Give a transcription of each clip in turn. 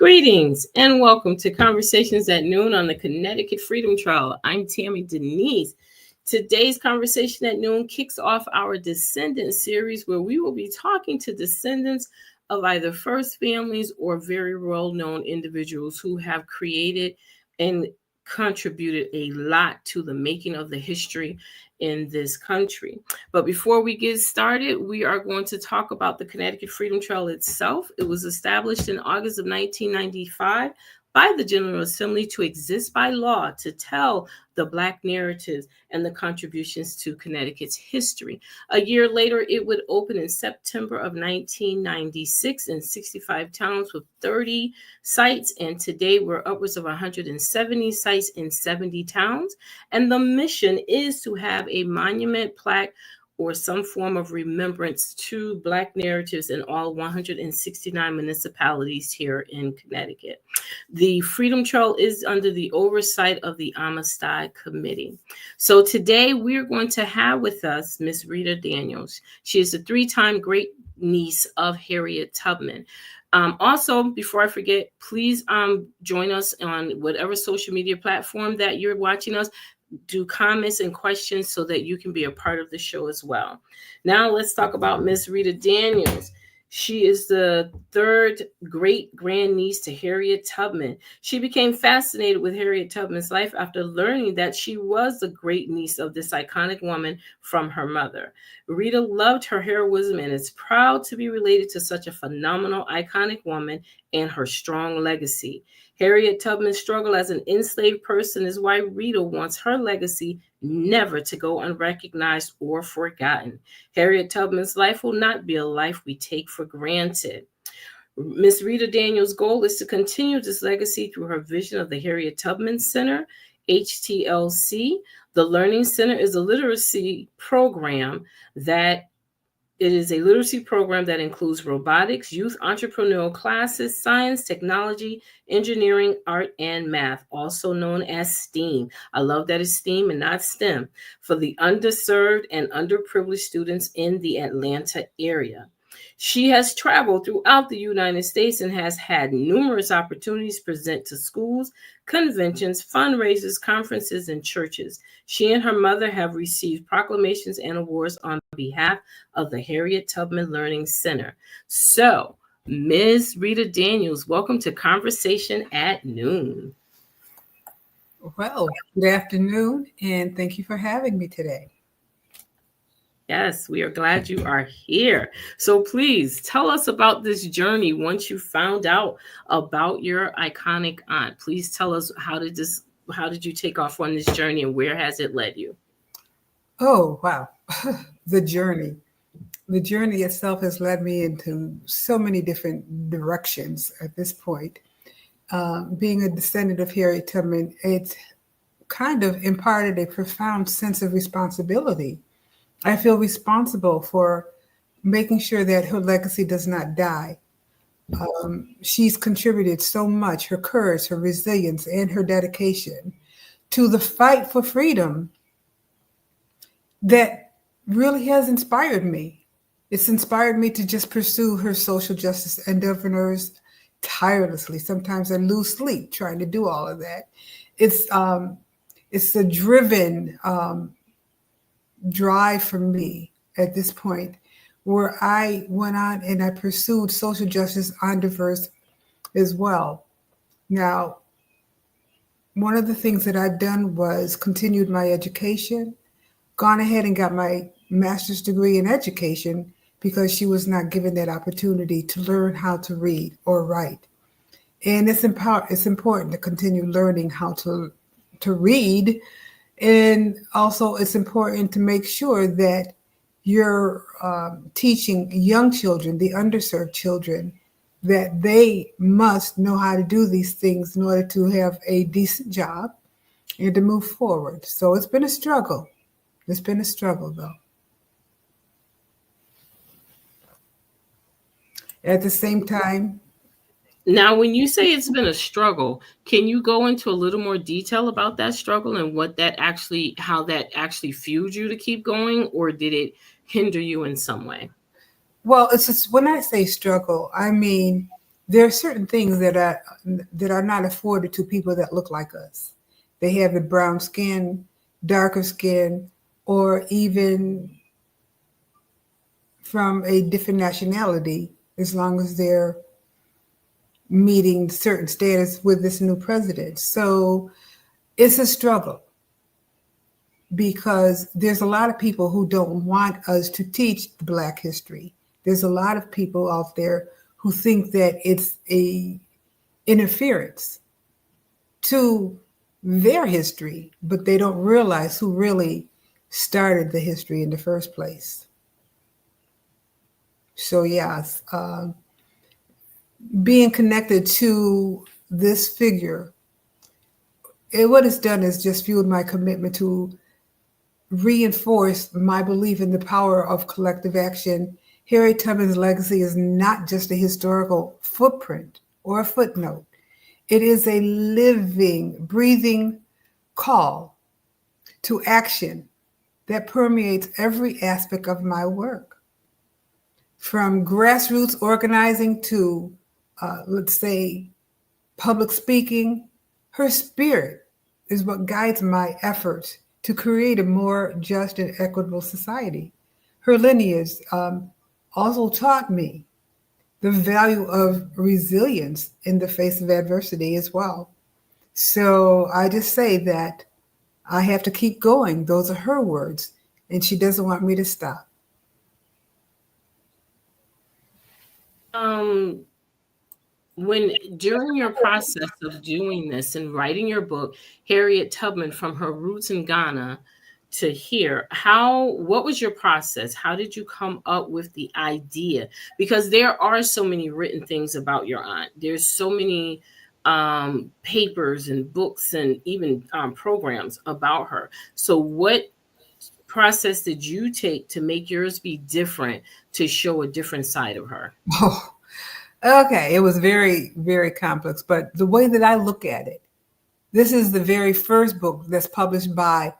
Greetings and welcome to Conversations at Noon on the Connecticut Freedom Trail. I'm Tammy Denise. Today's Conversation at Noon kicks off our Descendant series where we will be talking to descendants of either first families or very well-known individuals who have created and contributed a lot to the making of the history in this country. But before we get started, we are going to talk about the Connecticut Freedom Trail itself. It was established in August of 1995 by the General Assembly to exist by law to tell the Black narratives and the contributions to Connecticut's history. A year later, it would open in September of 1996 in 65 towns with 30 sites, and today we're upwards of 170 sites in 70 towns. And the mission is to have a monument, plaque, or some form of remembrance to Black narratives in all 169 municipalities here in Connecticut. The Freedom Trail is under the oversight of the Amistad Committee. So today we're going to have with us Miss Rita Daniels. She is a three-time great-niece of Harriet Tubman. Also, before I forget, please join us on whatever social media platform that you're watching us. Do comments and questions so that you can be a part of the show as well. Now let's talk about Miss Rita Daniels. She is the third great-grandniece to Harriet Tubman. She became fascinated with Harriet Tubman's life after learning that she was the great-niece of this iconic woman from her mother. Rita loved her heroism and is proud to be related to such a phenomenal, iconic woman and her strong legacy. Harriet Tubman's struggle as an enslaved person is why Rita wants her legacy never to go unrecognized or forgotten. Harriet Tubman's life will not be a life we take for granted. Miss Rita Daniels' goal is to continue this legacy through her vision of the Harriet Tubman Center, HTLC. The Learning Center is a literacy program that includes robotics, youth entrepreneurial classes, science, technology, engineering, art, and math, also known as STEAM. I love that it's STEAM and not STEM, for the underserved and underprivileged students in the Atlanta area. She has traveled throughout the United States and has had numerous opportunities to present to schools, conventions, fundraisers, conferences, and churches. She and her mother have received proclamations and awards on behalf of the Harriet Tubman Learning Center. So, Ms. Rita Daniels, welcome to Conversation at Noon. Well, good afternoon, and thank you for having me today. Yes, we are glad you are here. So please tell us about this journey once you found out about your iconic aunt. Please tell us how did you take off on this journey and where has it led you? Oh, wow. The journey. The journey itself has led me into so many different directions at this point. Being a descendant of Harriet Tubman, it kind of imparted a profound sense of responsibility. I feel responsible for making sure that her legacy does not die. She's contributed so much, her courage, her resilience, and her dedication to the fight for freedom that really has inspired me. It's inspired me to just pursue her social justice endeavors tirelessly. Sometimes I lose sleep trying to do all of that. It's a driven drive for me at this point, where I went on and I pursued social justice endeavors as well. Now, one of the things that I've done was continued my education, gone ahead and got my master's degree in education because she was not given that opportunity to learn how to read or write. And it's important to continue learning how to read. And also it's important to make sure that you're teaching young children, the underserved children, that they must know how to do these things in order to have a decent job and to move forward. So it's been a struggle. It's been a struggle, though. At the same time, now, when you say it's been a struggle, can you go into a little more detail about that struggle and how that actually fueled you to keep going, or did it hinder you in some way? Well, it's just, when I say struggle, I mean there are certain things that are not afforded to people that look like us. They have the brown skin, darker skin, or even from a different nationality, as long as they're meeting certain status with this new president. So it's a struggle because there's a lot of people who don't want us to teach Black history. There's a lot of people out there who think that it's a interference to their history, but they don't realize who really started the history in the first place. So yes, being connected to this figure, what it's done is just fueled my commitment to reinforce my belief in the power of collective action. Harriet Tubman's legacy is not just a historical footprint or a footnote. It is a living, breathing call to action that permeates every aspect of my work. From grassroots organizing to, let's say, public speaking, her spirit is what guides my efforts to create a more just and equitable society. Her lineage also taught me the value of resilience in the face of adversity as well. So I just say that I have to keep going. Those are her words, and she doesn't want me to stop. Um, when during your process of doing this and writing your book, Harriet Tubman from her roots in Ghana to here, what was your process? How did you come up with the idea? Because there are so many written things about your aunt. There's so many papers and books and even programs about her. So what process did you take to make yours be different, to show a different side of her? Oh, okay. It was very, very complex. But the way that I look at it, this is the very first book that's published by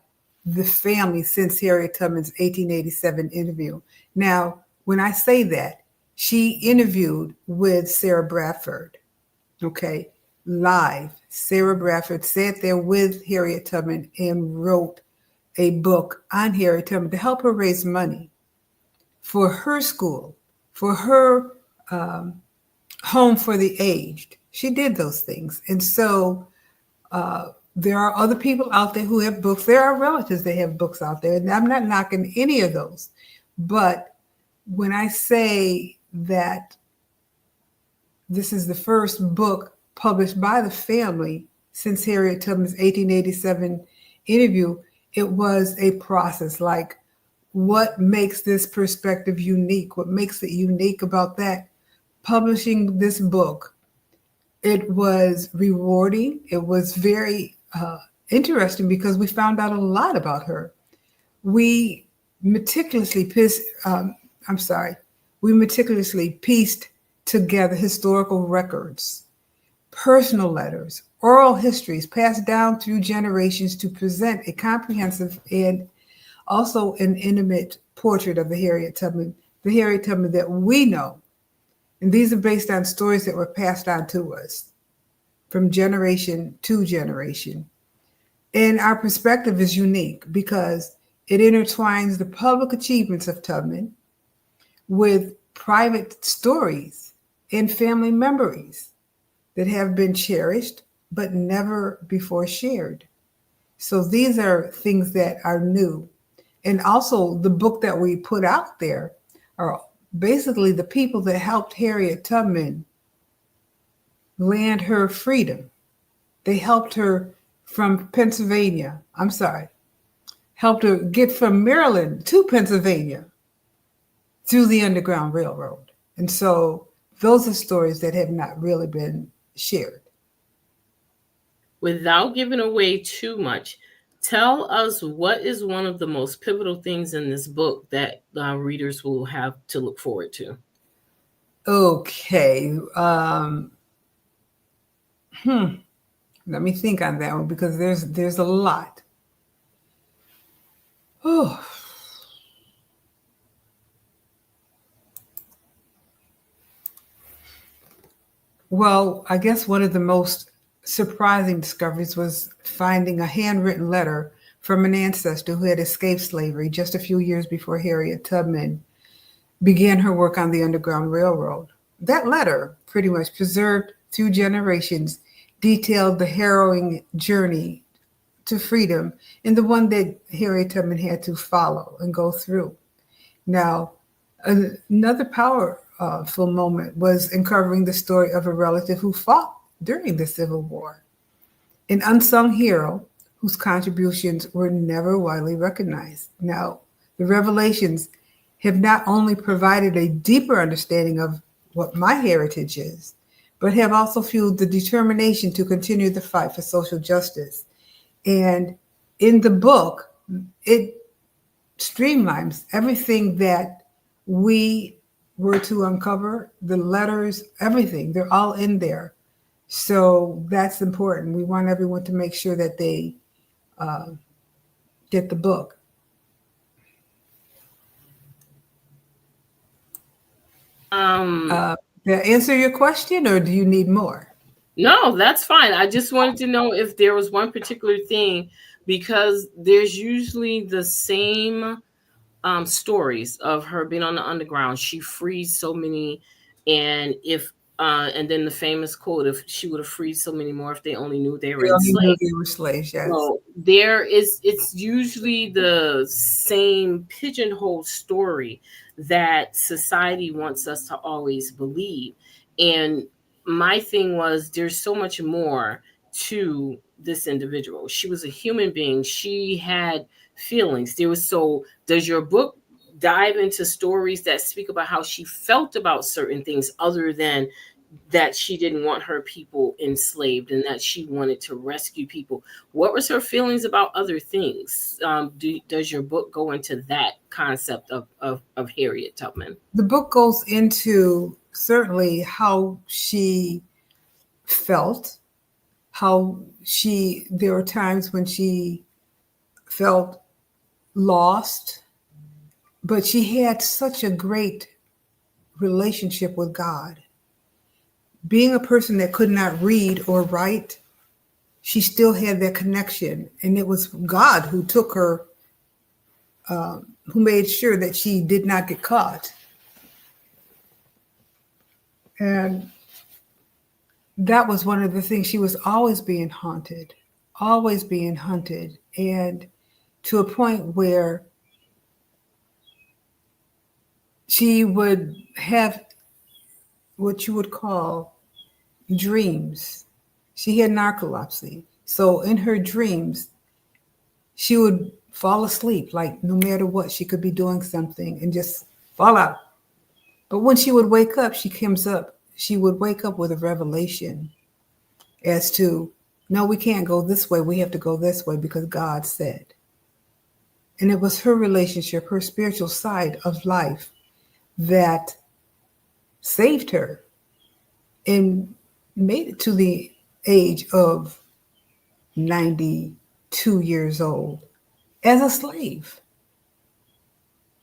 the family since Harriet Tubman's 1887 interview. Now, when I say that, she interviewed with Sarah Bradford, okay, live. Sarah Bradford sat there with Harriet Tubman and wrote a book on Harriet Tubman to help her raise money for her school, for her home for the aged. She did those things. And so there are other people out there who have books. There are relatives that have books out there. And I'm not knocking any of those. But when I say that this is the first book published by the family since Harriet Tubman's 1887 interview, it was a process. Like, what makes this perspective unique? What makes it unique about that? Publishing this book, it was rewarding. It was very interesting because we found out a lot about her. We meticulously we meticulously pieced together historical records, personal letters, oral histories passed down through generations to present a comprehensive and also an intimate portrait of the Harriet Tubman that we know. And these are based on stories that were passed on to us from generation to generation. And our perspective is unique because it intertwines the public achievements of Tubman with private stories and family memories that have been cherished but never before shared. So these are things that are new. And also the book that we put out there are basically the people that helped Harriet Tubman land her freedom. They helped her from Pennsylvania. Helped her get from Maryland to Pennsylvania through the Underground Railroad. And so those are stories that have not really been shared. Without giving away too much, tell us what is one of the most pivotal things in this book that readers will have to look forward to. Okay. Let me think on that one because there's a lot. Oh. Well, I guess one of the most surprising discoveries was finding a handwritten letter from an ancestor who had escaped slavery just a few years before Harriet Tubman began her work on the Underground Railroad. That letter, pretty much preserved through generations, detailed the harrowing journey to freedom and the one that Harriet Tubman had to follow and go through. Now, another powerful moment was uncovering the story of a relative who fought during the Civil War, an unsung hero whose contributions were never widely recognized. Now, the revelations have not only provided a deeper understanding of what my heritage is, but have also fueled the determination to continue the fight for social justice. And in the book, it streamlines everything that we were to uncover, the letters, everything. They're all in there. So that's important. We want everyone to make sure that they get the book. Did I answer your question, or do you need more? No, that's fine. I just wanted to know if there was one particular thing, because there's usually the same stories of her being on the underground. She frees so many, and then the famous quote, if she would have freed so many more if they only knew they were They only knew enslaved. they were slaves, yes. So it's usually the same pigeonhole story that society wants us to always believe. And my thing was, there's so much more to this individual. She was a human being. She had feelings. Does your book dive into stories that speak about how she felt about certain things, other than that she didn't want her people enslaved and that she wanted to rescue people? What was her feelings about other things? Does your book go into that concept of Harriet Tubman? The book goes into certainly how she felt, there were times when she felt lost, but she had such a great relationship with God. Being a person that could not read or write, she still had that connection. And it was God who took her, who made sure that she did not get caught. And that was one of the things. She was always being hunted, and to a point where she would have what you would call dreams. She had narcolepsy. So in her dreams, she would fall asleep, like no matter what, she could be doing something and just fall out. But when she would wake up, she would wake up with a revelation as to, no, we can't go this way. We have to go this way because God said. And it was her relationship, her spiritual side of life that saved her and made it to the age of 92 years old as a slave.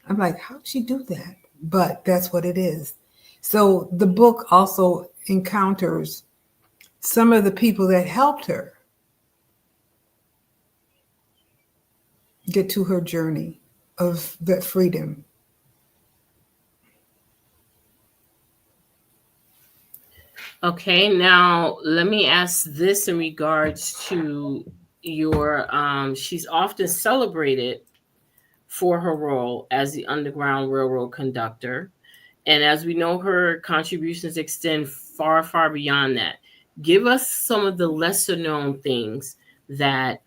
I'm like, how'd she do that? But that's what it is. So the book also encounters some of the people that helped her get to her journey of that freedom. Okay, now let me ask this in regards to your she's often celebrated for her role as the Underground Railroad conductor. And as we know, her contributions extend far, far beyond that. Give us some of the lesser known things that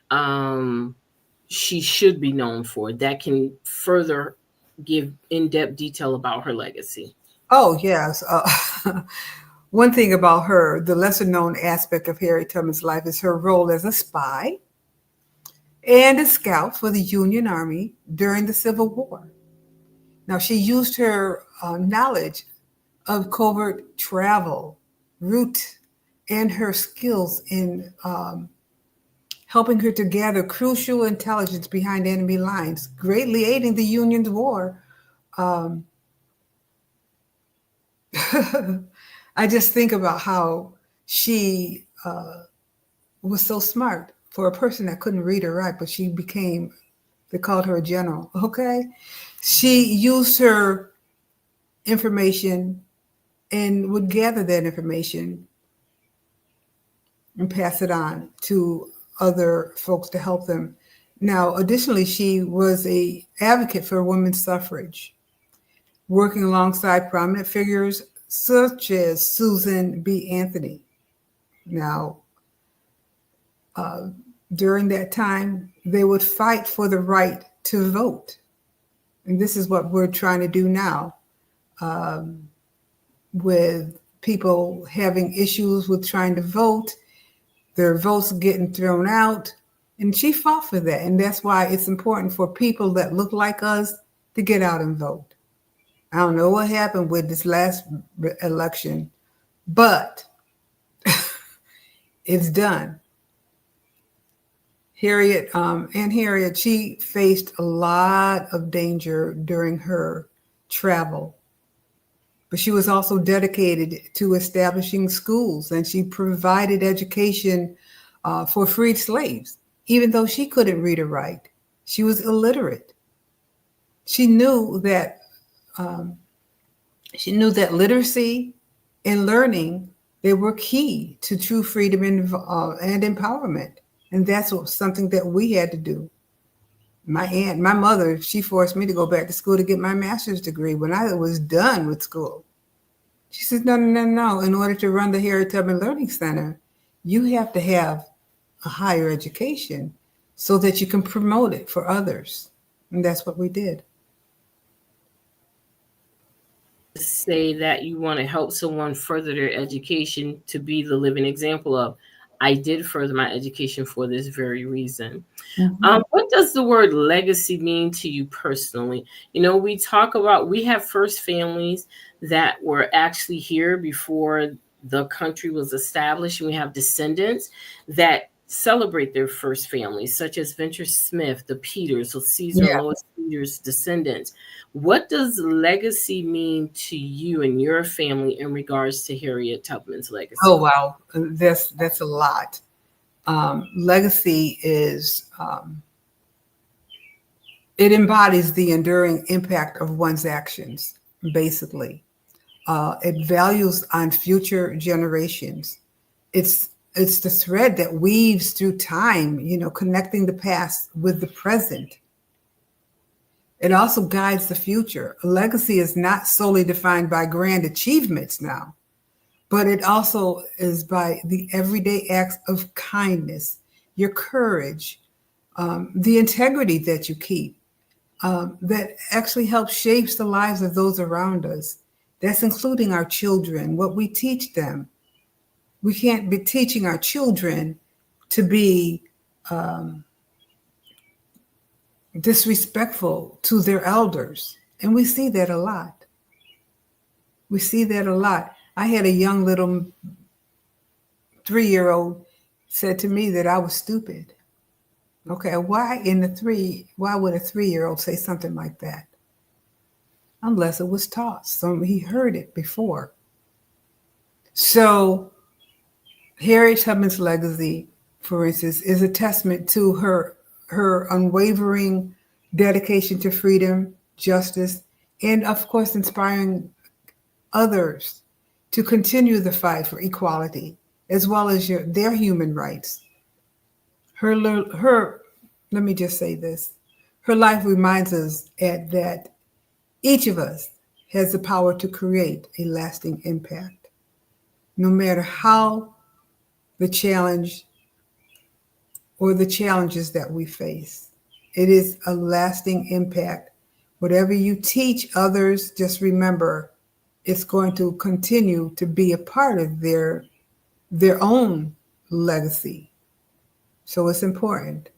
she should be known for that can further give in-depth detail about her legacy. Oh, yes. One thing about her, the lesser known aspect of Harriet Tubman's life is her role as a spy and a scout for the Union Army during the Civil War. Now, she used her knowledge of covert travel, route, and her skills in helping her to gather crucial intelligence behind enemy lines, greatly aiding the Union's war. I just think about how she was so smart for a person that couldn't read or write, but she became, they called her a general. Okay. She used her information and would gather that information and pass it on to other folks to help them. Now, additionally, she was a advocate for women's suffrage, working alongside prominent figures such as Susan B. Anthony. Now, during that time, they would fight for the right to vote. And this is what we're trying to do now, with people having issues with trying to vote, their votes getting thrown out. And she fought for that. And that's why it's important for people that look like us to get out and vote. I don't know what happened with this last election, but it's done. Harriet, she faced a lot of danger during her travel, but she was also dedicated to establishing schools, and she provided education for freed slaves, even though she couldn't read or write. She was illiterate. She knew that literacy and learning, they were key to true freedom and empowerment. And that's something that we had to do. My mother, she forced me to go back to school to get my master's degree when I was done with school. She said, no. In order to run the Harriet Tubman Learning Center, you have to have a higher education so that you can promote it for others. And that's what we did. Say that you want to help someone further their education to be the living example of, I did further my education for this very reason. Mm-hmm. What does the word legacy mean to you personally? We talk about, we have first families that were actually here before the country was established, and we have descendants that celebrate their first families, such as Venture Smith, the Peters, so Caesar and Lois Peters' descendants. What does legacy mean to you and your family in regards to Harriet Tubman's legacy? Oh, wow. That's a lot. Legacy is, it embodies the enduring impact of one's actions, basically. It values on future generations. It's the thread that weaves through time, connecting the past with the present. It also guides the future. A legacy is not solely defined by grand achievements now, but it also is by the everyday acts of kindness, your courage, the integrity that you keep, that actually helps shapes the lives of those around us. That's including our children, what we teach them. We can't be teaching our children to be disrespectful to their elders. And we see that a lot. I had a young little 3-year-old said to me that I was stupid. Okay, why would a 3-year-old say something like that? Unless it was taught. So he heard it before. So Harriet Tubman's legacy, for instance, is a testament to her unwavering dedication to freedom, justice, and of course, inspiring others to continue the fight for equality, as well as their human rights. Let me just say this. Her life reminds us that each of us has the power to create a lasting impact, no matter how the challenge or the challenges that we face. It is a lasting impact. Whatever you teach others, just remember, it's going to continue to be a part of their own legacy. So it's important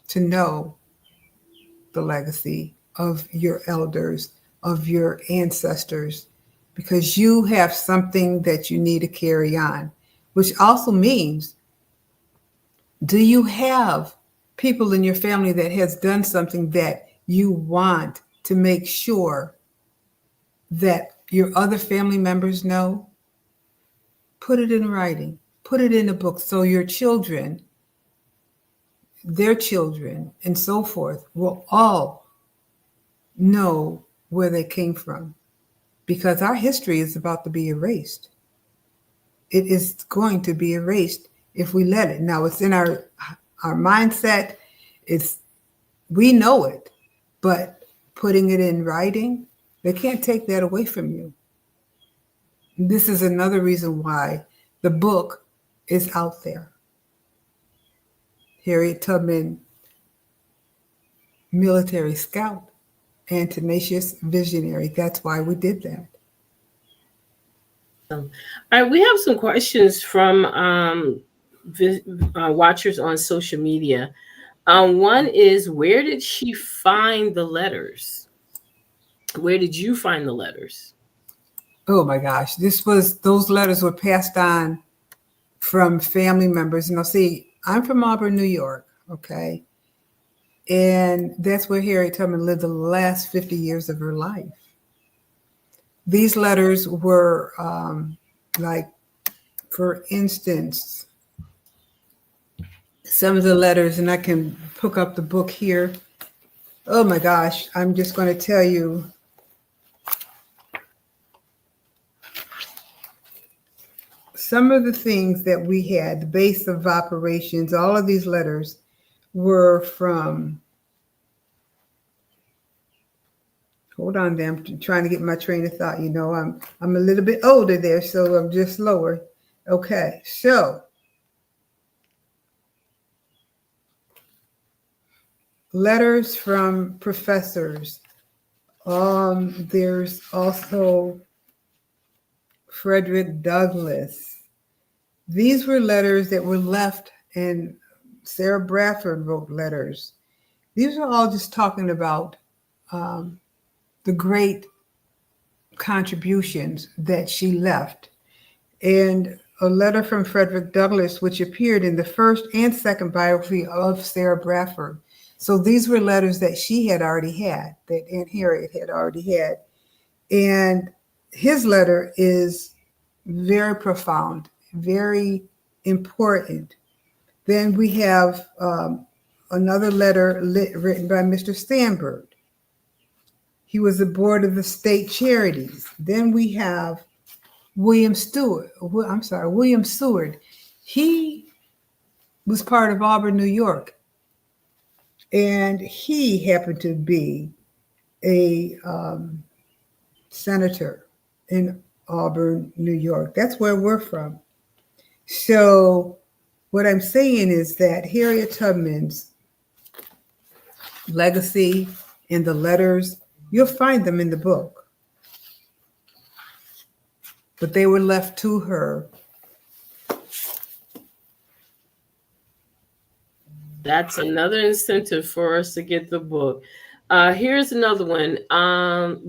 to know the legacy of your elders, of your ancestors, because you have something that you need to carry on, which also means, do you have people in your family that has done something that you want to make sure that your other family members know, put it in writing, put it in a book so your children, their children, and so forth will all know where they came from. Because our history is about to be erased. It is going to be erased if we let it. Now it's in our mindset. It's we know it, but putting it in writing, they can't take that away from you. This is another reason why the book is out there. Harriet Tubman, military scout and tenacious visionary. That's why we did that. All right, we have some questions from watchers on social media. One is, where did she find the letters? Where did you find the letters? Oh my gosh, those letters were passed on from family members. Now, see, I'm from Auburn, New York, okay? And that's where Harriet Tubman lived the last 50 years of her life. These letters were like, for instance, some of the letters, and I can hook up the book here. Oh my gosh, I'm just going to tell you. Some of the things that we had, the base of operations, all of these letters were from, hold on there, I'm trying to get my train of thought. You know, I'm a little bit older there, so I'm just slower. Okay, so letters from professors. There's also Frederick Douglass. These were letters that were left, and Sarah Bradford wrote letters. These are all just talking about the great contributions that she left. And a letter from Frederick Douglass, which appeared in the first and second biography of Sarah Bradford. So these were letters that she had already had, that Aunt Harriet had already had. And his letter is very profound, very important. Then we have another letter written by Mr. Stanford. He was the board of the state charities. Then we have William Seward. He was part of Auburn, New York. And he happened to be a senator in Auburn, New York. That's where we're from. So what I'm saying is that Harriet Tubman's legacy and the letters, you'll find them in the book. But they were left to her. That's another incentive for us to get the book. Here's another one.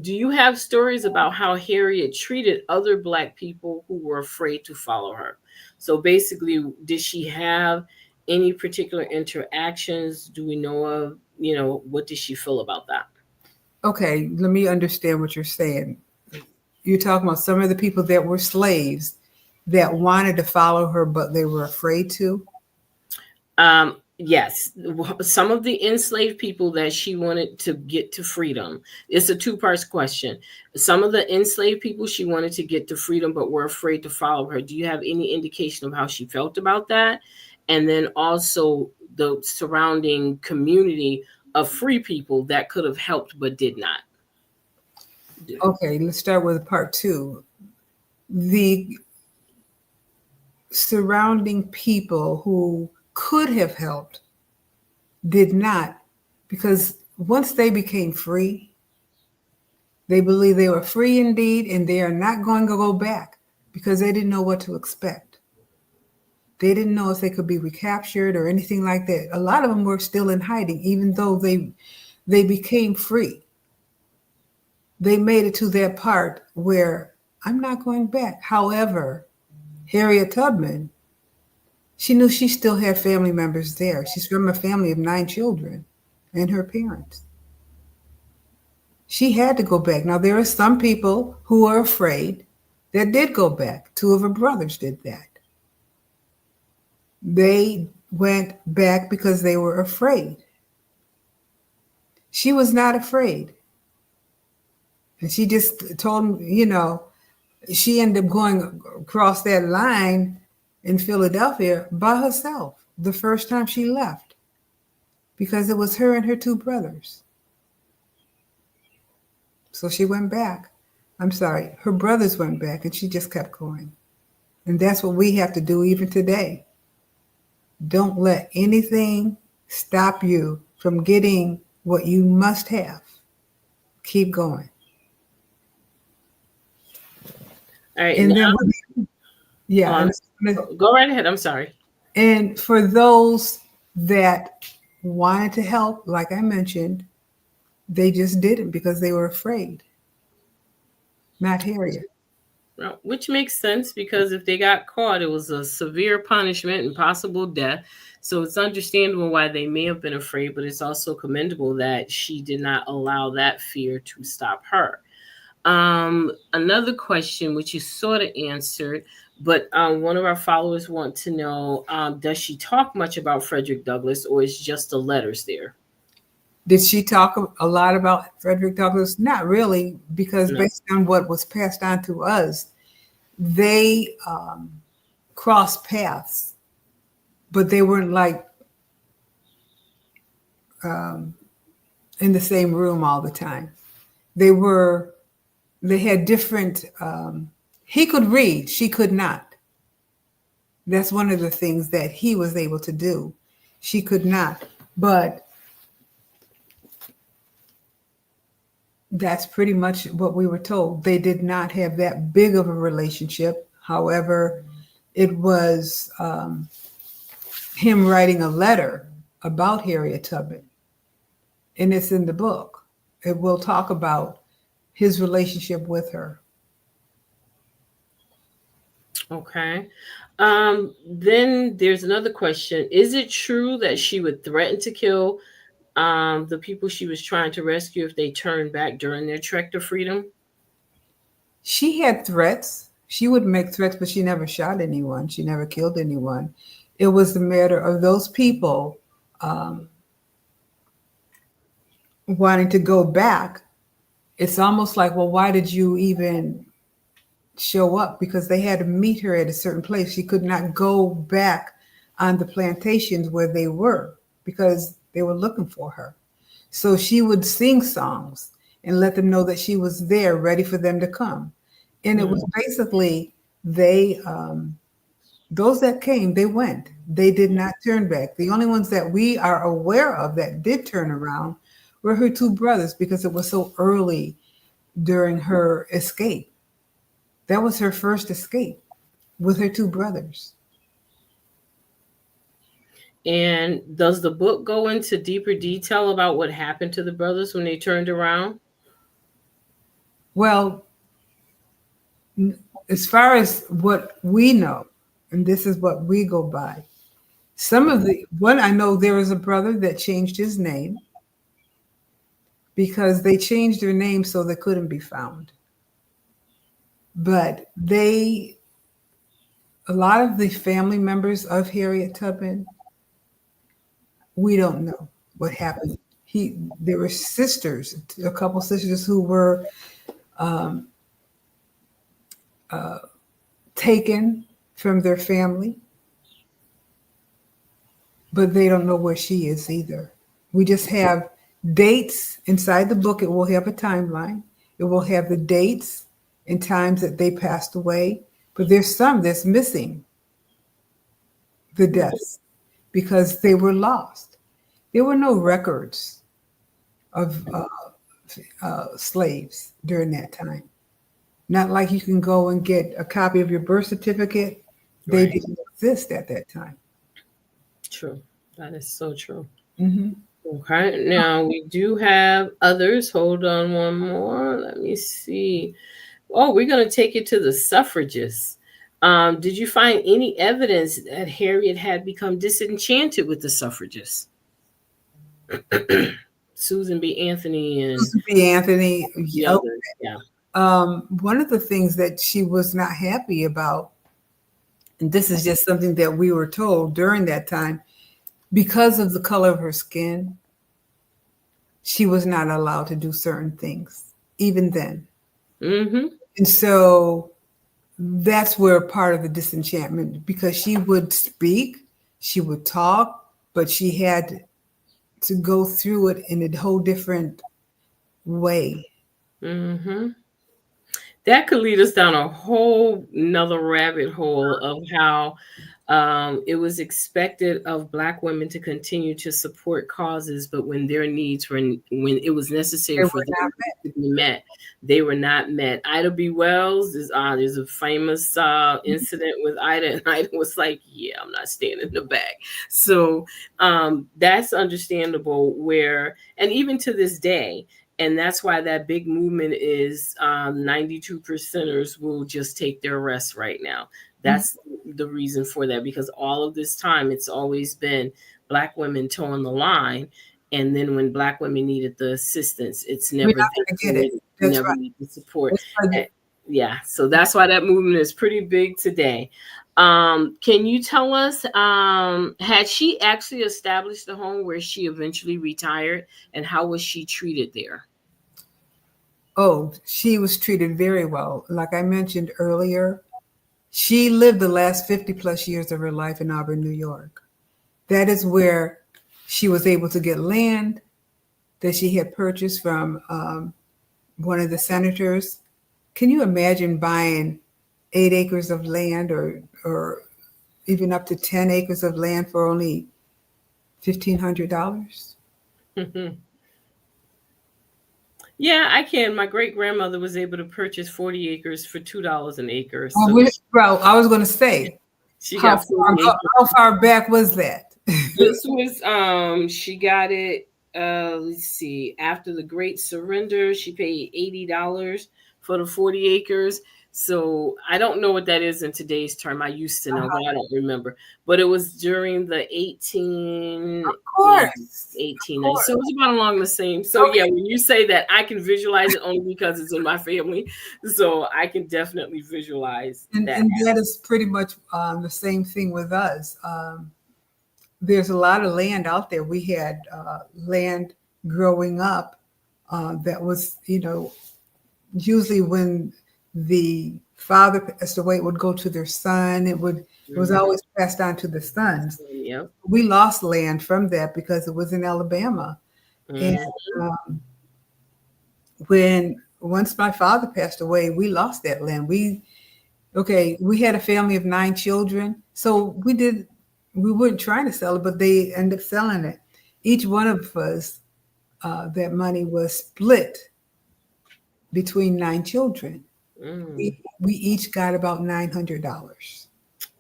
Do you have stories about how Harriet treated other Black people who were afraid to follow her? So basically, did she have any particular interactions? Do we know of, what did she feel about that? Okay, let me understand what you're saying. You're talking about some of the people that were slaves that wanted to follow her, but they were afraid to? Yes, some of the enslaved people that she wanted to get to freedom. It's a two-part question. Some of the enslaved people she wanted to get to freedom, but were afraid to follow her. Do you have any indication of how she felt about that? And then also the surrounding community of free people that could have helped but did not. Okay, let's start with part two. The surrounding people who could have helped did not, because once they became free, they believed they were free indeed, and they are not going to go back because they didn't know what to expect. They didn't know if they could be recaptured or anything like that. A lot of them were still in hiding, even though they became free. They made it to that part where I'm not going back. However, Harriet Tubman, she knew she still had family members there. She's from a family of 9 children and her parents. She had to go back. Now, there are some people who are afraid that did go back. Two of her brothers did that. They went back because they were afraid. She was not afraid. And she just told him, she ended up going across that line in Philadelphia by herself the first time she left because it was her and her two brothers. So she went back. I'm sorry, her brothers went back and she just kept going. And that's what we have to do even today. Don't let anything stop you from getting what you must have. Keep going. All right. And Now, then, yeah. go right ahead. I'm sorry. And for those that wanted to help, like I mentioned, they just didn't because they were afraid. Not Harriet. Which makes sense because if they got caught, it was a severe punishment and possible death. So it's understandable why they may have been afraid, but it's also commendable that she did not allow that fear to stop her. Another question, which you sort of answered, but one of our followers want to know, does she talk much about Frederick Douglass, or is just the letters there? Did she talk a lot about Frederick Douglass? Not really, because based on what was passed on to us, they crossed paths, but they weren't like in the same room all the time. They had different, he could read, she could not. That's one of the things that he was able to do. She could not, but that's pretty much what we were told. They did not have that big of a relationship. However, it was him writing a letter about Harriet Tubman, and it's in the book. It will talk about his relationship with her. Okay. Then there's another question. Is it true that she would threaten to kill the people she was trying to rescue if they turned back during their trek to freedom? She had threats. She would make threats, but she never shot anyone. She never killed anyone. It was the matter of those people wanting to go back. It's almost like, well, why did you even show up? Because they had to meet her at a certain place. She could not go back on the plantations where they were because they were looking for her. So she would sing songs and let them know that she was there, ready for them to come. And it was basically those that came, they went. They did not turn back. The only ones that we are aware of that did turn around were her two brothers because it was so early during her escape. That was her first escape with her two brothers. And does the book go into deeper detail about what happened to the brothers when they turned around? Well, as far as what we know, and this is what we go by, one I know there was a brother that changed his name because they changed their name so they couldn't be found. But a lot of the family members of Harriet Tubman, we don't know what happened. There were sisters, a couple sisters who were taken from their family, but they don't know where she is either. We just have dates inside the book. It will have a timeline. It will have the dates and times that they passed away, but there's some that's missing the deaths because they were lost. There were no records of slaves during that time. Not like you can go and get a copy of your birth certificate. They didn't exist at that time. True. That is so true. Mm-hmm. Okay. Now we do have others. Hold on one more. Let me see. Oh, we're going to take it to the suffragists. Did you find any evidence that Harriet had become disenchanted with the suffragists? Susan B. Anthony and Susan B. Anthony. the others. Yeah. One of the things that she was not happy about, and this is just something that we were told during that time, because of the color of her skin, she was not allowed to do certain things, even then. Mm-hmm. And so that's where part of the disenchantment, because she would speak, she would talk, but she had to go through it in a whole different way. Mm-hmm. That could lead us down a whole nother rabbit hole of how it was expected of Black women to continue to support causes, but when their needs were, when it was necessary They for were them not to be met, they were not met. Ida B. Wells is there's a famous incident with Ida, and Ida was like, "Yeah, I'm not staying in the back." So that's understandable. Where, and even to this day. And that's why that big movement is 92 percenters will just take their rest right now. That's the reason for that, because all of this time it's always been Black women towing the line. And then when Black women needed the assistance, it's We're never not going to get it. That's never right. need the support. That's right. Yeah, so that's why that movement is pretty big today. Can you tell us, had she actually established a home where she eventually retired, and how was she treated there? Oh, she was treated very well. Like I mentioned earlier, she lived the last 50 plus years of her life in Auburn, New York. That is where she was able to get land that she had purchased from one of the senators. Can you imagine buying 8 acres of land or even up to 10 acres of land for only $1,500? Yeah, I can. My great grandmother was able to purchase 40 acres for $2 an acre. Well, So well, I was going to say, she got 40 acres. how far back was that? This was she got it let's see, after the Great Surrender, she paid $80 for the 40 acres. So I don't know what that is in today's term. I used to know, but I don't remember. But it was during the 18, Of course. 1890. So it was about along the same. So Okay. yeah, when you say that, I can visualize it only because it's in my family. So I can definitely visualize that. And that is pretty much the same thing with us. There's a lot of land out there. We had land growing up that was, usually when the father passed away, it would go to their son. It was always passed on to the sons. Yep. We lost land from that because it was in Alabama. And when once my father passed away, we lost that land. We had a family of 9 children, so we weren't trying to sell it, but they ended up selling it. Each one of us, that money was split between 9 children. We each got about $900.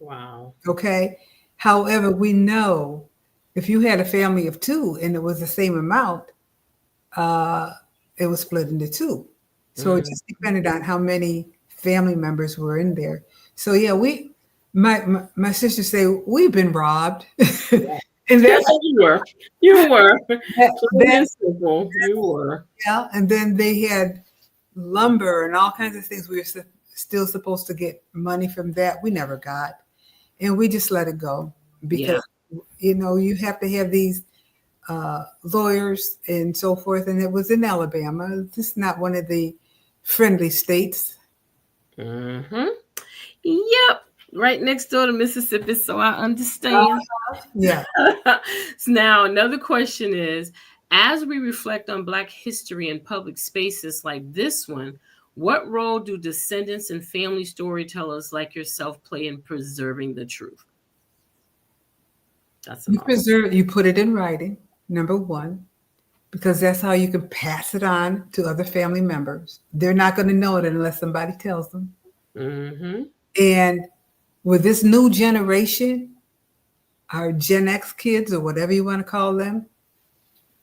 Wow. Okay. However, we know if you had a family of 2 and it was the same amount, it was split into 2. So it just depended on how many family members were in there. So yeah, my sisters say we've been robbed. And Yes, you were. You were. Plain and simple. that, You were. yeah, and then they had lumber and all kinds of things we were still supposed to get money from that. We never got. And we just let it go because, you have to have these lawyers and so forth. And it was in Alabama. This is not one of the friendly states. Mm-hmm. Yep. Right next door to Mississippi, so I understand. Yeah. So now another question is, as we reflect on Black history in public spaces like this one, what role do descendants and family storytellers like yourself play in preserving the truth? That's You put it in writing, number one, because that's how you can pass it on to other family members. They're not going to know it unless somebody tells them. Mm-hmm. And with this new generation, our Gen X kids or whatever you want to call them,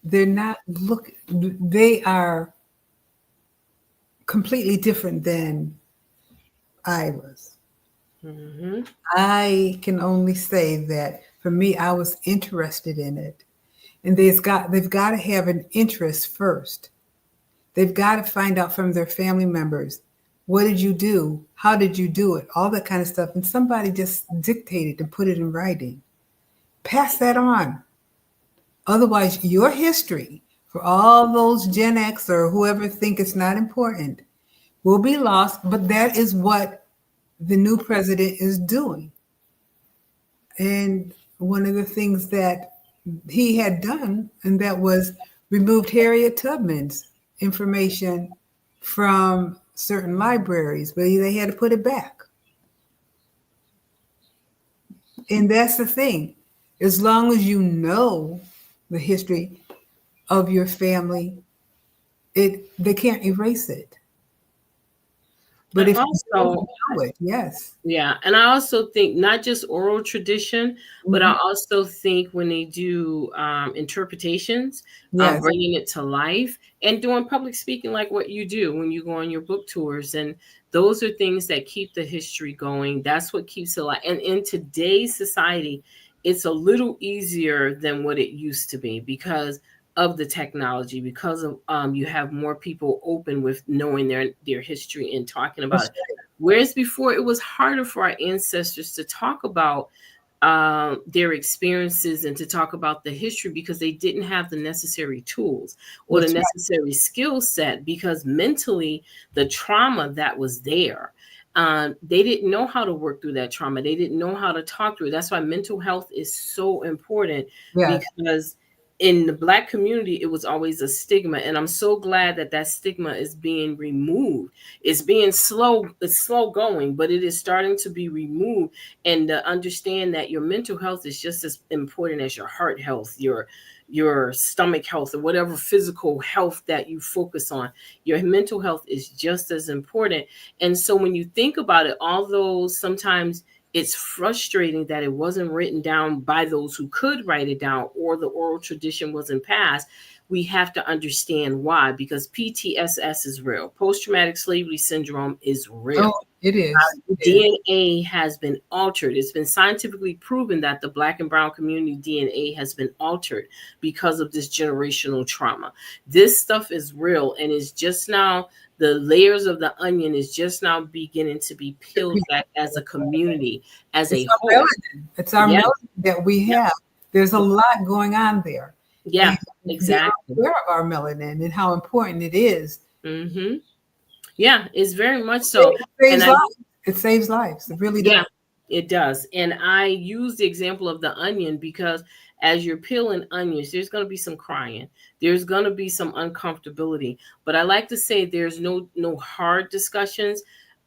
they are completely different than I was. I can only say that for me, I was interested in it. And they've got to have an interest first. They've got to find out from their family members, what did you do? How did you do it? All that kind of stuff. And somebody just dictated and put it in writing. Pass that on. Otherwise, your history for all those Gen X or whoever think it's not important will be lost. But that is what the new president is doing. And one of the things that he had done, and that was removed Harriet Tubman's information from certain libraries, but they had to put it back. And that's the thing. As long as you know the history of your family, they can't erase it. But And if you don't also, know it, yes. yeah, and I also think not just oral tradition, but I Mhm. also think when they do interpretations, Yes. bringing it to life and doing public speaking like what you do when you go on your book tours. And those are things that keep the history going. That's what keeps it alive. And in today's society, it's a little easier than what it used to be because of the technology, because of you have more people open with knowing their history and talking about That's it. Whereas before, it was harder for our ancestors to talk about their experiences and to talk about the history because they didn't have the necessary tools or the that's right. necessary skill set because mentally, the trauma that was there, they didn't know how to work through that trauma. They didn't know how to talk through it. That's why mental health is so important Yes. because in the Black community, it was always a stigma. And I'm so glad that that stigma is being removed. It's being slow, it's slow going, but it is starting to be removed. And to understand that your mental health is just as important as your heart health, your stomach health, or whatever physical health that you focus on. Your mental health is just as important. And so when you think about it, although sometimes it's frustrating that it wasn't written down by those who could write it down or the oral tradition wasn't passed, we have to understand why, because PTSS is real. Post-traumatic slavery syndrome is real. Oh, it is. It is. DNA has been altered. It's been scientifically proven that the Black and brown community DNA has been altered because of this generational trauma. This stuff is real and is just now, the layers of the onion is just now beginning to be peeled back as a community, as It's a our whole. melanin. It's our Yeah, melanin that we yeah, have. There's a lot going on there. And yeah, they are exactly. aware of our melanin and how important it is. Hmm. Yeah, it's very much so. It And saves I lives. It saves lives. It really does. Yeah, it does. And I use the example of the onion because as you're peeling onions, there's going to be some crying. There's going to be some uncomfortability. But I like to say there's no hard discussions.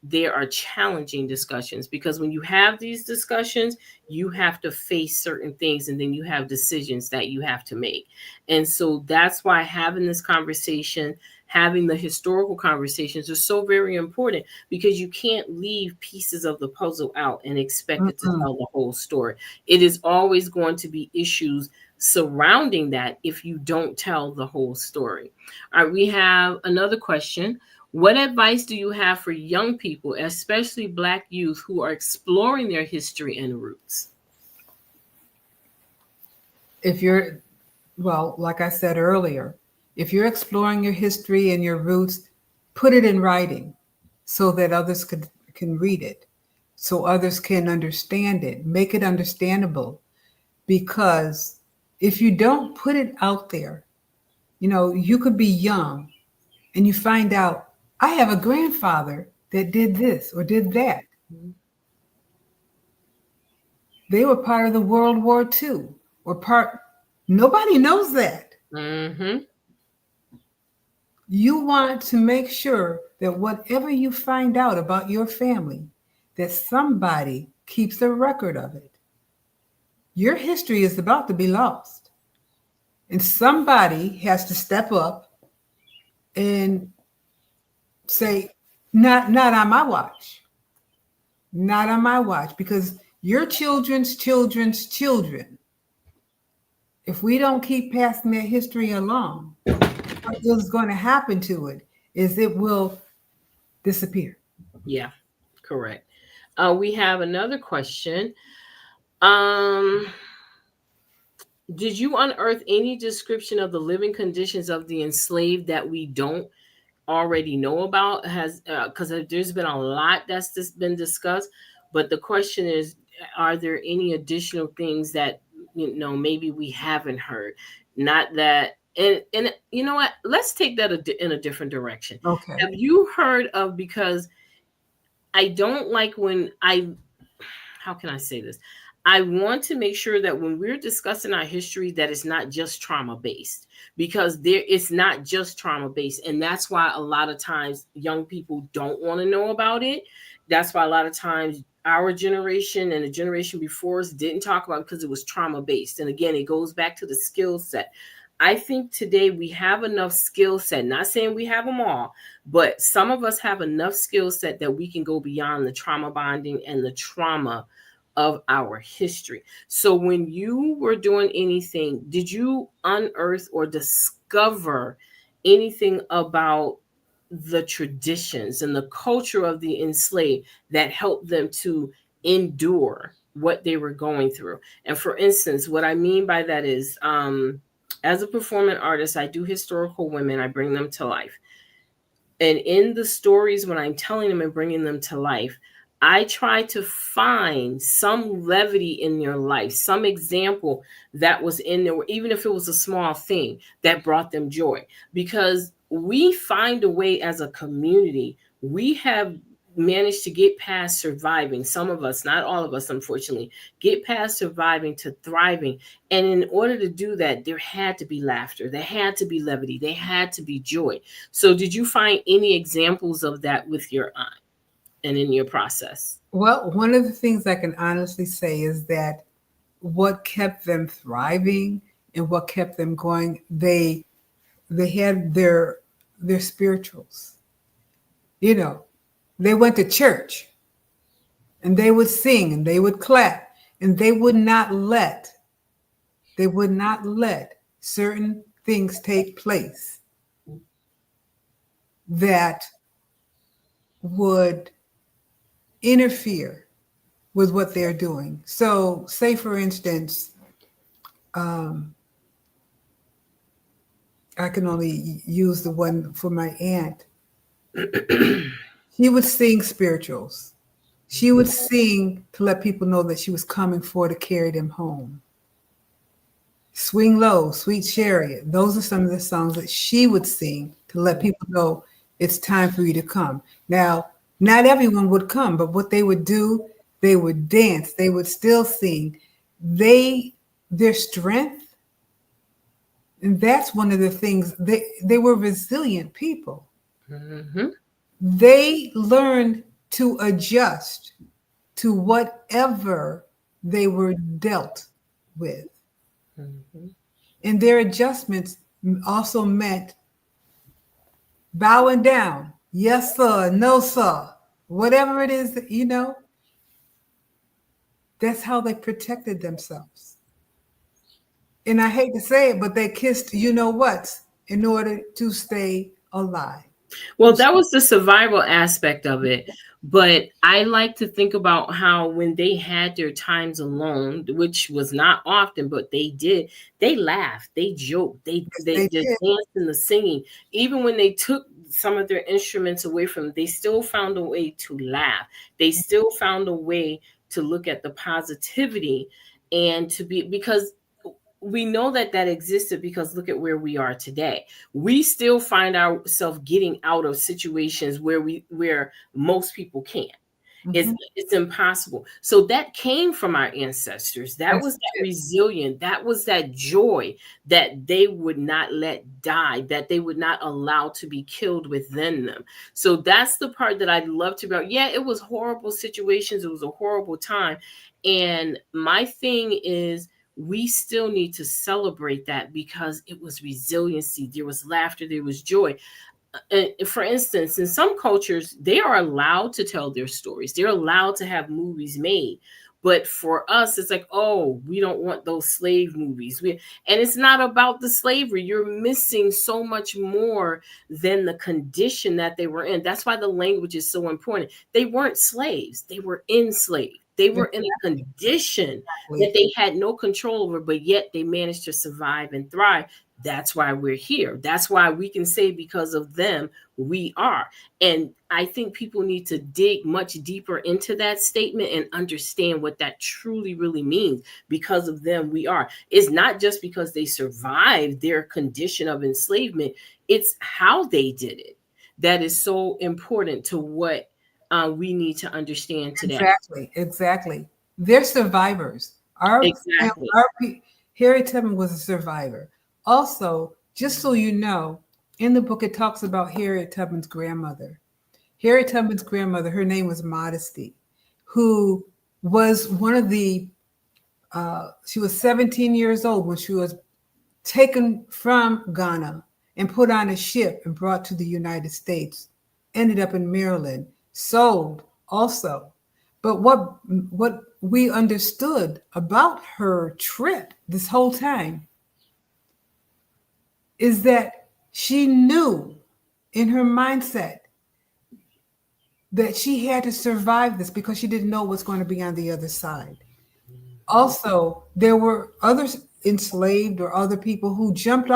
There are challenging discussions because when you have these discussions, you have to face certain things and then you have decisions that you have to make. And so that's why having this conversation, having the historical conversations are so very important because you can't leave pieces of the puzzle out and expect it to Mm-mm. tell the whole story. It is always going to be issues surrounding that if you don't tell the whole story. All right, we have another question. What advice do you have for young people, especially Black youth who are exploring their history and roots? If you're, well, like I said earlier, if you're exploring your history and your roots, put it in writing so that others can read it, so others can understand it, make it understandable. Because if you don't put it out there, you could be young and you find out, I have a grandfather that did this or did that. They were part of the World War II or part, nobody knows that. Mm-hmm. You want to make sure that whatever you find out about your family, that somebody keeps a record of it. Your history is about to be lost. And somebody has to step up and say, not on my watch. Not on my watch. Because your children's children's children, if we don't keep passing that history along, what is going to happen to it is it will disappear. Yeah, correct. We have another question. Um, Did you unearth any description of the living conditions of the enslaved that we don't already know about? Has because there's been a lot that's just been discussed, but the question is, are there any additional things that maybe we haven't heard? Not that, and you know what? Let's take that in a different direction. Okay. Have you heard of, because I don't like when how can I say this? I want to make sure that when we're discussing our history, that it's not just trauma based, because it's not just trauma based. And that's why a lot of times young people don't want to know about it. That's why a lot of times our generation and the generation before us didn't talk about it, because it was trauma based. And again, it goes back to the skill set. I think today we have enough skill set, not saying we have them all, but some of us have enough skill set that we can go beyond the trauma bonding and the trauma of our history. So when you were doing anything, did you unearth or discover anything about the traditions and the culture of the enslaved that helped them to endure what they were going through? And for instance, what I mean by that is, as a performing artist, I do historical women, I bring them to life. And in the stories, when I'm telling them and bringing them to life, I try to find some levity in their life, some example that was in there, even if it was a small thing that brought them joy. Because we find a way as a community, we have managed to get past surviving. Some of us, not all of us, unfortunately, get past surviving to thriving. And in order to do that, there had to be laughter, there had to be levity, there had to be joy. So, did you find any examples of that with your aunt and in your process? Well, one of the things I can honestly say is that what kept them thriving and what kept them going, they had their spirituals. You know, they went to church and they would sing and they would clap and they would not let certain things take place that would interfere with what they're doing. So, say for instance, um, I can only use the one for my aunt. She would sing spirituals. She would sing to let people know that she was coming for to carry them home. Swing Low, Sweet Chariot. Those are some of the songs that she would sing to let people know it's time for you to come. Now, not everyone would come, but what they would do, they would dance, they would still sing. Their strength, and that's one of the things, they were resilient people. Mm-hmm. They learned to adjust to whatever they were dealt with. Mm-hmm. And their adjustments also meant bowing down. Yes, sir. No, sir. Whatever it is, that's how they protected themselves. And I hate to say it, but they kissed you know what in order to stay alive. Well, that was the survival aspect of it. But I like to think about how when they had their times alone, which was not often, but they did, they laughed, they joked, Yes, they they the did. dance and the singing. Even when they took some of their instruments away from them, they still found a way to laugh. They still found a way to look at the positivity and to be, because we know that that existed, because look at where we are today. We still find ourselves getting out of situations where most people can't. Mhm. It's impossible. So that came from our ancestors. That Yes, was that it did. resilient. That was that joy that they would not let die, that they would not allow to be killed within them. So that's the part that I'd love to about. Yeah, it was horrible situations. It was a horrible time. And my thing is, we still need to celebrate that, because it was resiliency. There was laughter. There was joy. For instance, in some cultures, they are allowed to tell their stories. They're allowed to have movies made. But for us, it's like, oh, we don't want those slave movies. And it's not about the slavery. You're missing so much more than the condition that they were in. That's why the language is so important. They weren't slaves, they were enslaved. They were in a condition that they had no control over, but yet they managed to survive and thrive. That's why we're here. That's why we can say because of them, we are. And I think people need to dig much deeper into that statement and understand what that truly, really means. Because of them, we are. It's not just because they survived their condition of enslavement, it's how they did it that is so important to what we need to understand today. Exactly. They're survivors. Exactly. Harriet Tubman was a survivor. Also, just so you know, in the book it talks about Harriet Tubman's grandmother. Harriet Tubman's grandmother, her name was Modesty, who was one of the, she was 17 years old when she was taken from Ghana and put on a ship and brought to the United States, ended up in Maryland, sold also. But what we understood about her trip this whole time is that she knew in her mindset that she had to survive this because she didn't know what's going to be on the other side. Also, there were others enslaved or other people who jumped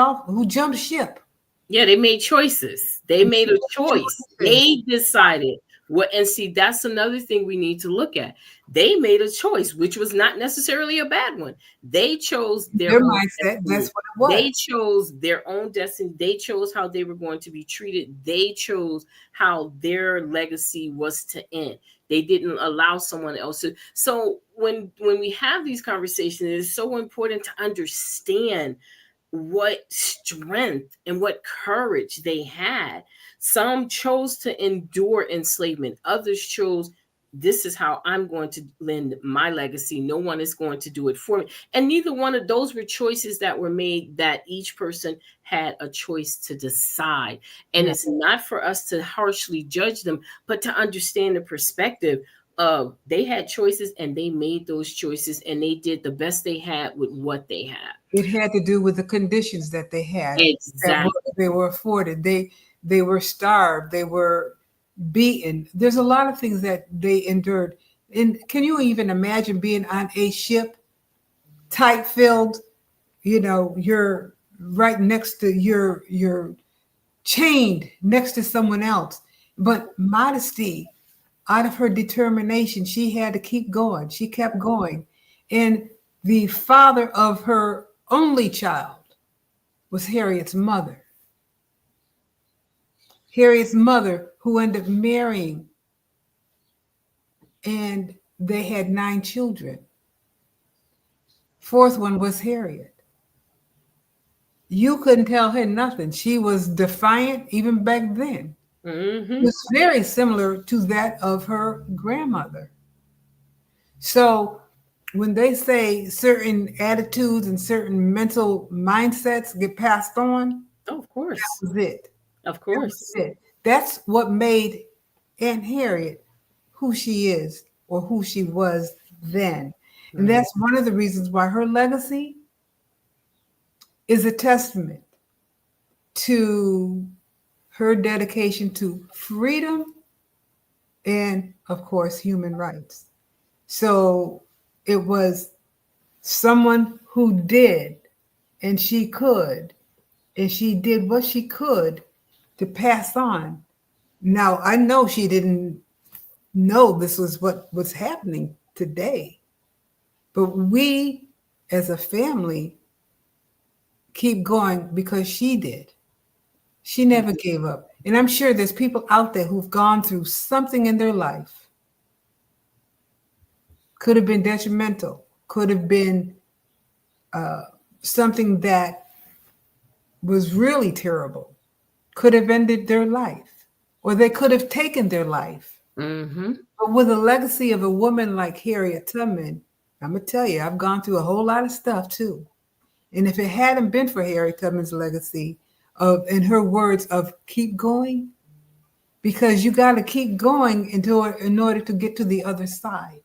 ship. Yeah, they made choices. They made a choice. They decided what, and see, that's another thing we need to look at. They made a choice, which was not necessarily a bad one. They chose their own mindset. destiny. That's what it was. They chose their own destiny. They chose how they were going to be treated. They chose how their legacy was to end. They didn't allow someone else to. So when we have these conversations, it's so important to understand what strength and what courage they had. Some chose to endure enslavement, others chose, this is how I'm going to lend my legacy. No one is going to do it for me. And neither one of those were choices that were made that each person had a choice to decide. And it's not for us to harshly judge them, but to understand the perspective of they had choices and they made those choices and they did the best they had with what they had. It had to do with the conditions that they had. Exactly. That they were afforded. They were starved. They were beaten. There's a lot of things that they endured. And can you even imagine being on a ship, tight filled? You know, you're right next to you're chained next to someone else. But Modesty, out of her determination, she had to keep going. She kept going. And the father of her only child was Harriet's mother. Harriet's mother, who ended up marrying, and they had 9 children. Fourth one was Harriet. You couldn't tell her nothing. She was defiant even back then. Mm-hmm. It was very similar to that of her grandmother. So when they say certain attitudes and certain mental mindsets get passed on, oh, of course, that was it. Of course. That was it. That's what made Aunt Harriet who she is or who she was then. And that's one of the reasons why her legacy is a testament to her dedication to freedom and, of course, human rights. So it was someone who did, and she could, and she did what she could to pass on. Now, I know she didn't know this was what was happening today, but we as a family keep going because she did. She never gave up. And I'm sure there's people out there who've gone through something in their life. Could have been detrimental, could have been something that was really terrible, could have ended their life, or they could have taken their life. Mm-hmm. But with a legacy of a woman like Harriet Tubman, I'm going to tell you, I've gone through a whole lot of stuff too. And if it hadn't been for Harriet Tubman's legacy of, in her words, of keep going, because you got to keep going in order to get to the other side.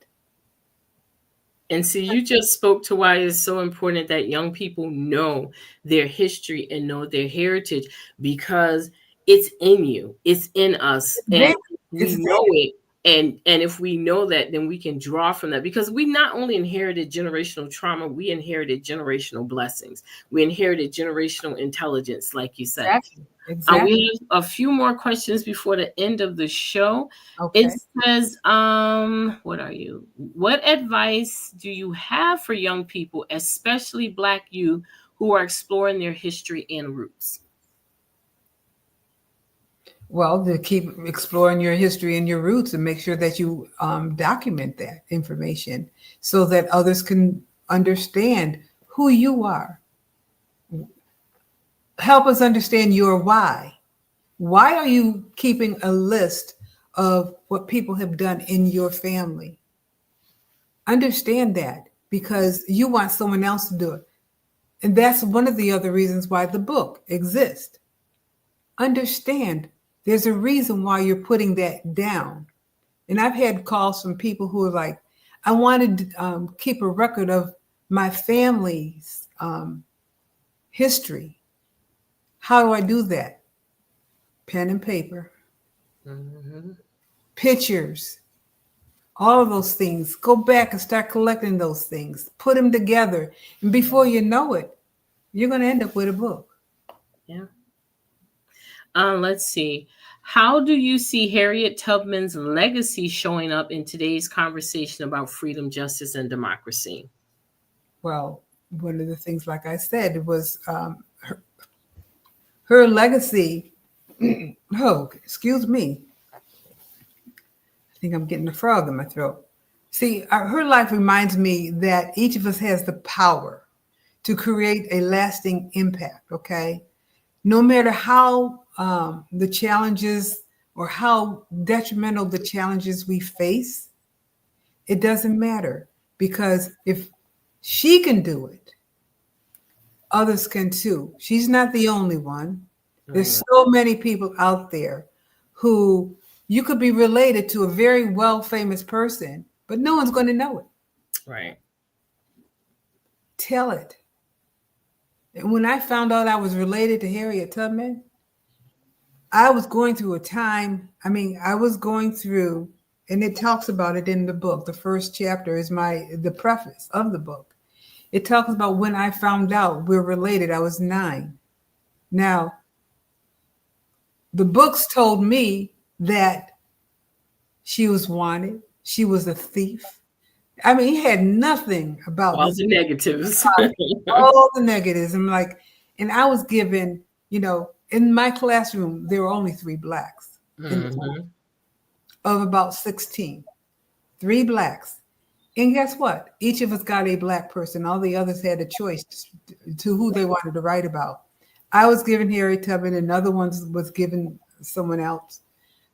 And see, you just spoke to why it's so important that young people know their history and know their heritage, because it's in you, it's in us, and we know it. And if we know that, then we can draw from that, because we not only inherited generational trauma, we inherited generational blessings. We inherited generational intelligence, like you said. Exactly. We have a few more questions before the end of the show. Okay. It says, what are you? What advice do you have for young people, especially Black youth, who are exploring their history and roots? Well, to keep exploring your history and your roots and make sure that you document that information so that others can understand who you are. Help us understand your why. Why are you keeping a list of what people have done in your family? Understand that, because you want someone else to do it. And that's one of the other reasons why the book exists. Understand there's a reason why you're putting that down. And I've had calls from people who are like, I wanted to keep a record of my family's history. How do I do that? Pen and paper, pictures, all of those things. Go back and start collecting those things. Put them together. And before you know it, you're going to end up with a book. Yeah. Let's see. How do you see Harriet Tubman's legacy showing up in today's conversation about freedom, justice, and democracy? Well, one of the things, like I said, was her legacy. Oh, excuse me. I think I'm getting a frog in my throat. See, her life reminds me that each of us has the power to create a lasting impact, okay? No matter how the challenges or how detrimental the challenges we face, it doesn't matter, because if she can do it, others can too. She's not the only one. There's so many people out there who you could be related to a very well famous person, but no one's going to know it. Right. Tell it. And when I found out I was related to Harriet Tubman, I was going through a time. I was going through, and it talks about it in the book. The first chapter is the preface of the book. It talks about when I found out we're related. I was 9. Now, the books told me that she was wanted. She was a thief. He had nothing about all this. The negatives. All the negatives. And I was given, in my classroom, there were only 3 Blacks of about 16. 3 Blacks. And guess what? Each of us got a Black person. All the others had a choice to who they wanted to write about. I was given Harriet Tubman, and another one was given someone else.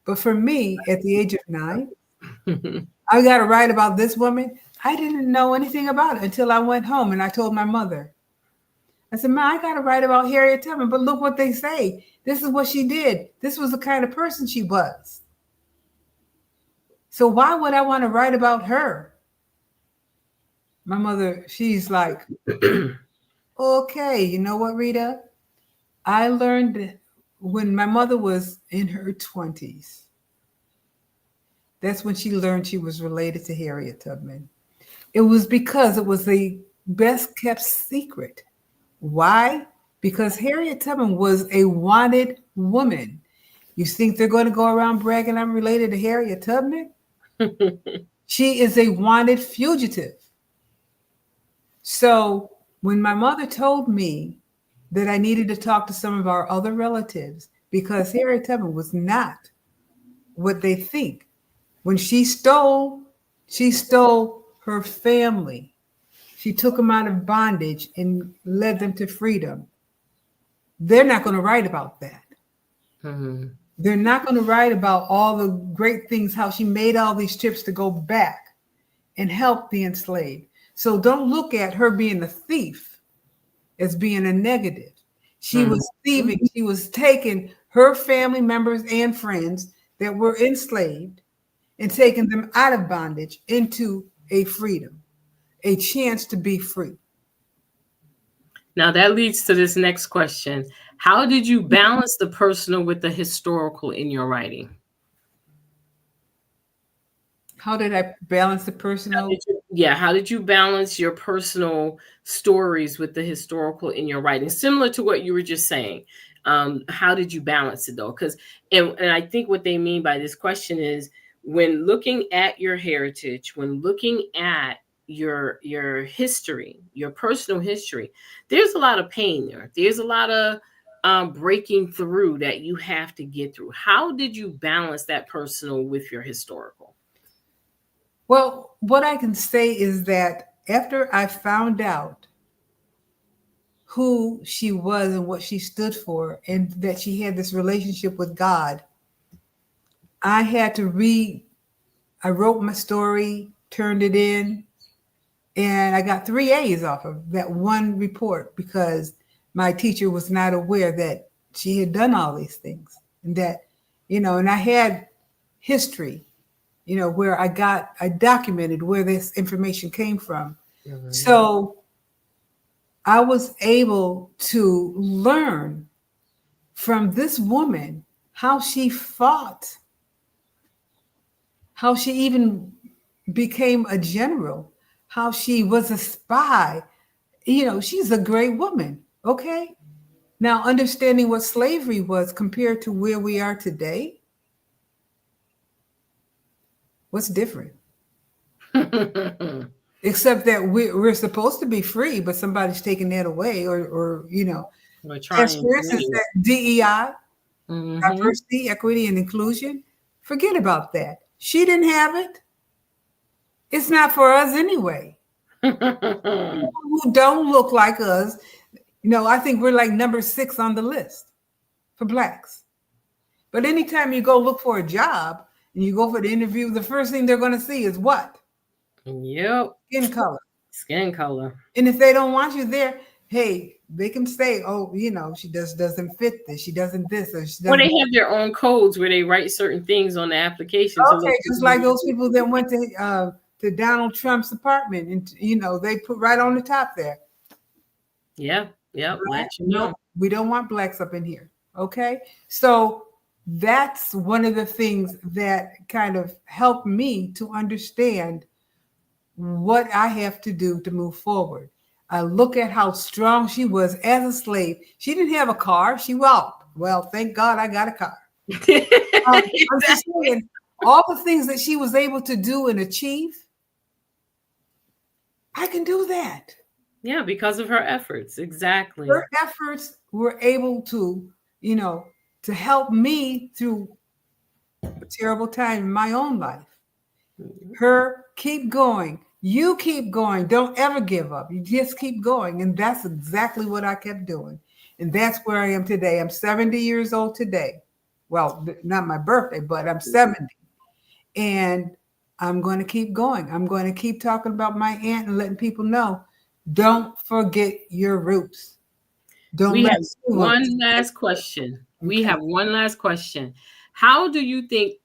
But for me, at the age of 9, I got to write about this woman. I didn't know anything about it until I went home and I told my mother. I said, Ma, I got to write about Harriet Tubman, but look what they say. This is what she did. This was the kind of person she was. So why would I want to write about her? My mother, she's like, okay, you know what, Rita? I learned when my mother was in her 20s. That's when she learned she was related to Harriet Tubman. It was because it was the best kept secret. Why? Because Harriet Tubman was a wanted woman. You think they're going to go around bragging I'm related to Harriet Tubman? She is a wanted fugitive. So when my mother told me that I needed to talk to some of our other relatives, because Harriet Tubman was not what they think. When she stole her family. She took them out of bondage and led them to freedom. They're not going to write about that. They're not going to write about all the great things, how she made all these trips to go back and help the enslaved. So don't look at her being a thief as being a negative. She was thieving. She was taking her family members and friends that were enslaved and taking them out of bondage into a freedom, a chance to be free. Now that leads to this next question. How did you balance the personal with the historical in your writing? How did I balance the personal? How did you balance your personal stories with the historical in your writing? Similar to what you were just saying. How did you balance it though? Because and I think what they mean by this question is when looking at your heritage, when looking at your history, your personal history, there's a lot of pain there. There's a lot of breaking through that you have to get through. How did you balance that personal with your historical? Well, what I can say is that after I found out who she was and what she stood for, and that she had this relationship with God, I had to I wrote my story, turned it in, and I got 3 A's off of that one report because my teacher was not aware that she had done all these things. And that, and I had history, where I documented where this information came from. Mm-hmm. So I was able to learn from this woman how she fought, how she even became a general, how she was a spy. She's a great woman. Okay. Now, understanding what slavery was compared to where we are today, what's different? Except that we're supposed to be free, but somebody's taking that away, or as for instance, that DEI, mm-hmm. diversity, equity, and inclusion. Forget about that. She didn't have it. It's not for us anyway. People who don't look like us, I think we're like number 6 on the list for Blacks. But anytime you go look for a job and you go for the interview, the first thing they're going to see is what? Yep. Skin color. Skin color. And if they don't want you there, hey, they can say, oh, she doesn't fit this. She doesn't this. Or she doesn't. Well, they have their own codes where they write certain things on the application. Okay, just like those people that went to Donald Trump's apartment, and they put right on the top there. Yeah. Right? No, we don't want Blacks up in here. Okay, so that's one of the things that kind of helped me to understand what I have to do to move forward. I look at how strong she was as a slave. She didn't have a car. She walked. Well, thank God I got a car. I'm just saying, all the things that she was able to do and achieve, I can do that. Yeah, because of her efforts. Exactly. Her efforts were able to, to help me through a terrible time in my own life. Mm-hmm. Her keep going. You keep going. Don't ever give up. You just keep going. And that's exactly what I kept doing. And that's where I am today. I'm 70 years old today. Well, not my birthday, but I'm 70. And I'm going to keep going. I'm going to keep talking about my aunt and letting people know, don't forget your roots. We have one last question. We have one last question. How do you think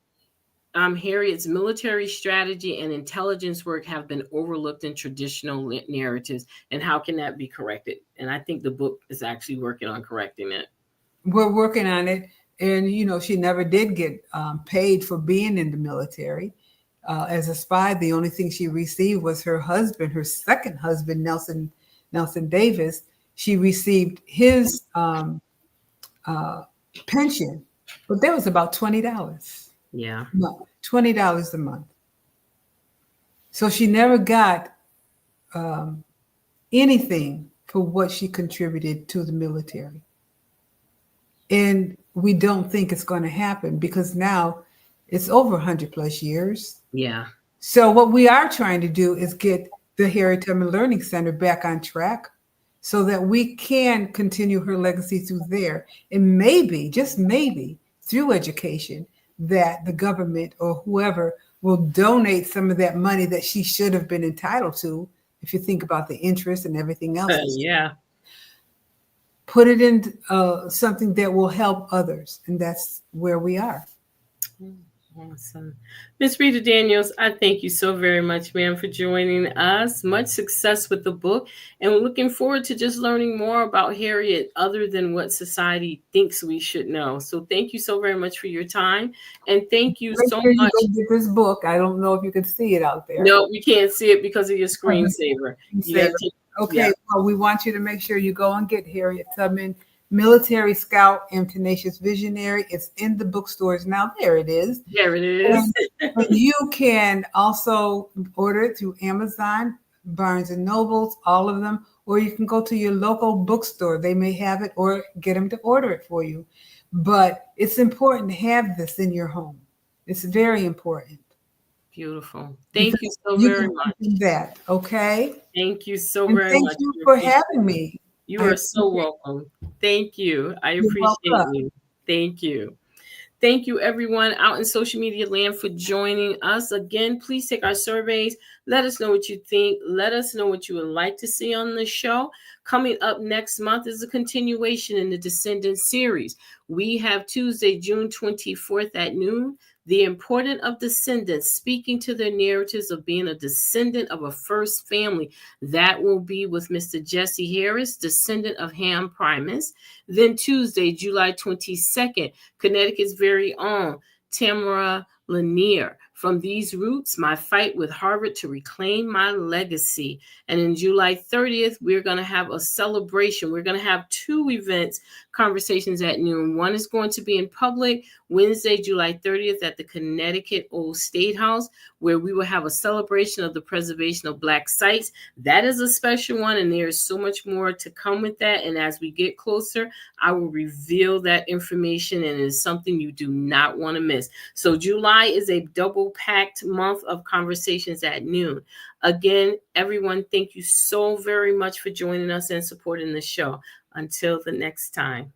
Harriet's military strategy and intelligence work have been overlooked in traditional narratives, and how can that be corrected? And I think the book is actually working on correcting it. We're working on it. And, she never did get paid for being in the military. As a spy, the only thing she received was her husband, her second husband, Nelson Davis. She received his pension, but that was about $20. Yeah. No, $20 a month. So she never got anything for what she contributed to the military. And we don't think it's going to happen because now it's over 100 plus years. Yeah. So what we are trying to do is get the Harriet Tubman Learning Center back on track so that we can continue her legacy through there. And maybe, just maybe, through education, that the government or whoever will donate some of that money that she should have been entitled to, if you think about the interest and everything else. Yeah. Put it in something that will help others. And that's where we are. Awesome. Miss Rita Daniels, I thank you so very much, ma'am, for joining us. Much success with the book. And we're looking forward to just learning more about Harriet other than what society thinks we should know. So thank you so very much for your time. And thank you Make so sure you much. go get this book. I don't know if you can see it out there. No, we can't see it because of your screensaver. You got to Okay, well, we want you to make sure you go and get Harriet Tubman, Military Scout and Tenacious Visionary. It's in the bookstores now. There it is. There it is. And you can also order it through Amazon, Barnes and Nobles, all of them, or you can go to your local bookstore. They may have it, or get them to order it for you. But it's important to have this in your home. It's very important. Beautiful. Thank you so You very can much. do that, okay? Thank you so And very thank much. you for having me. You are so welcome. Thank you. I You're appreciate welcome. you. Thank you. Thank you, everyone out in social media land, for joining us. Again, please take our surveys. Let us know what you think. Let us know what you would like to see on the show. Coming up next month is a continuation in the Descendant series. We have Tuesday, June 24th at noon. The Importance of Descendants, speaking to their narratives of being a descendant of a first family. That will be with Mr. Jesse Harris, descendant of Ham Primus. Then Tuesday, July 22nd, Connecticut's very own Tamara Lanier. From These Roots, My Fight with Harvard to Reclaim My Legacy. And in July 30th, we're going to have a celebration. We're going to have two events, conversations at noon. One is going to be in public Wednesday, July 30th at the Connecticut Old State House, where we will have a celebration of the preservation of Black sites. That is a special one, and there is so much more to come with that. And as we get closer, I will reveal that information, and it is something you do not want to miss. So July is a double-packed month of conversations at noon. Again, everyone, thank you so very much for joining us and supporting the show. Until the next time.